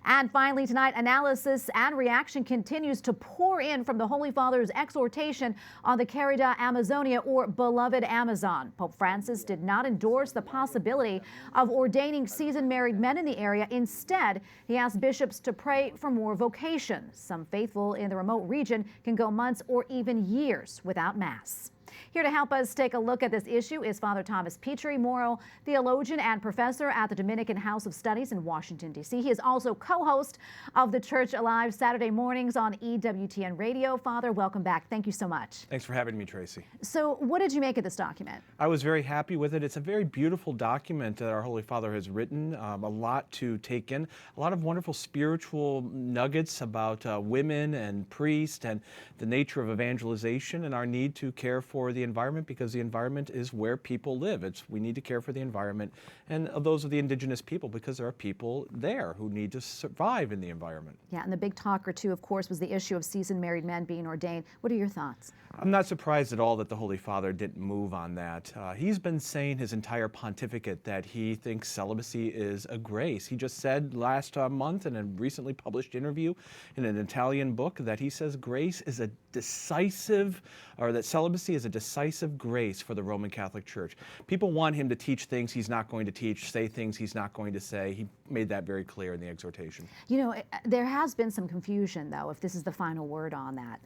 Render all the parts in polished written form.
And finally tonight, analysis and reaction continues to pour in from the Holy Father's exhortation on the Querida Amazonia, or beloved Amazon. Pope Francis did not endorse the possibility of ordaining seasoned married men in the area. Instead, he asked bishops to pray for more vocations. Some faithful in the remote region can go months or even years without Mass. Here to help us take a look at this issue is Father Thomas Petrie, moral theologian and professor at the Dominican House of Studies in Washington, D.C. He is also co-host of the Church Alive Saturday mornings on EWTN Radio. Father, welcome back. Thank you so much. Thanks for having me, Tracy. So what did you make of this document? I was very happy with it. It's a very beautiful document that our Holy Father has written, a lot to take in, a lot of wonderful spiritual nuggets about women and priests and the nature of evangelization and our need to care for the environment, because the environment is where people live. We need to care for the environment and those of the indigenous people, because there are people there who need to survive in the environment. Yeah, and the big talk or two, of course, was the issue of seasoned married men being ordained. What are your thoughts? I'm not surprised at all that the Holy Father didn't move on that. He's been saying his entire pontificate that he thinks celibacy is a grace. He just said last month in a recently published interview in an Italian book that he says grace is a decisive, or that celibacy is a decisive grace for the Roman Catholic Church. People want him to teach things he's not going to teach, say things he's not going to say. He made that very clear in the exhortation. You know, there has been some confusion, though, if this is the final word on that.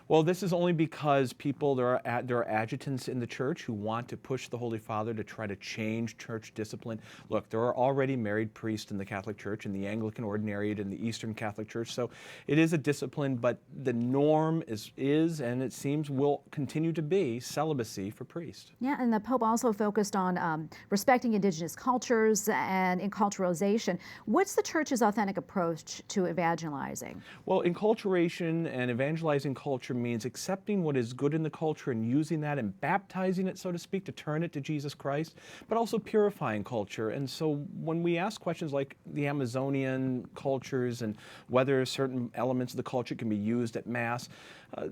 Well, this is only because there are adjutants in the church who want to push the Holy Father to try to change church discipline. Look, there are already married priests in the Catholic Church, in the Anglican Ordinariate, in the Eastern Catholic Church, so it is a discipline, but the norm is and it seems will continue to be, celibacy for priests. Yeah, and the Pope also focused on respecting indigenous cultures and enculturalization. What's the Church's authentic approach to evangelizing? Well, enculturation and evangelizing culture means accepting what is good in the culture and using that and baptizing it, so to speak, to turn it to Jesus Christ, but also purifying culture. And so when we ask questions like the Amazonian cultures and whether certain elements of the culture can be used at Mass,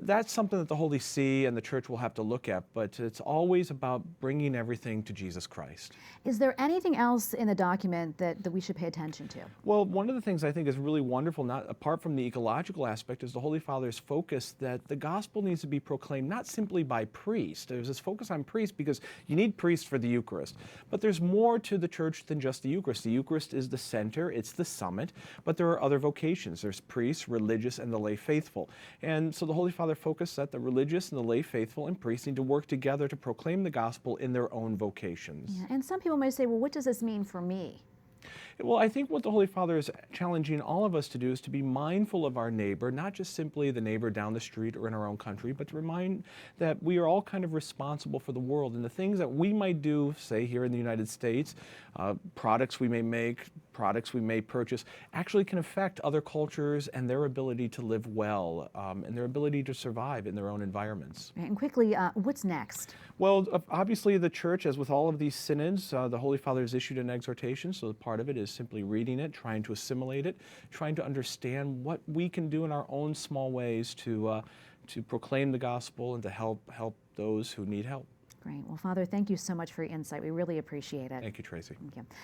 that's something that the Holy See and the Church will have to look at, but it's always about bringing everything to Jesus Christ. Is there anything else in the document that we should pay attention to? Well, one of the things I think is really wonderful, not apart from the ecological aspect, is the Holy Father's focus that the gospel needs to be proclaimed not simply by priests. There's this focus on priests because you need priests for the Eucharist, but there's more to the Church than just the Eucharist. The Eucharist is the center, it's the summit, but there are other vocations. There's priests, religious, and the lay faithful. And so the Holy Father focused that the religious and the lay faithful and priests need to work together to proclaim the gospel in their own vocations. Yeah, and some people may say, well, what does this mean for me? Well, I think what the Holy Father is challenging all of us to do is to be mindful of our neighbor, not just simply the neighbor down the street or in our own country, but to remind that we are all kind of responsible for the world, and the things that we might do, say here in the United States, products we may make, products we may purchase, actually can affect other cultures and their ability to live well and their ability to survive in their own environments. And quickly, what's next? Well, obviously the Church, as with all of these synods, the Holy Father has issued an exhortation, so part of it is simply reading it, trying to assimilate it, trying to understand what we can do in our own small ways to proclaim the gospel and to help those who need help. Great. Well, Father, thank you so much for your insight. We really appreciate it. Thank you, Tracy. Thank you.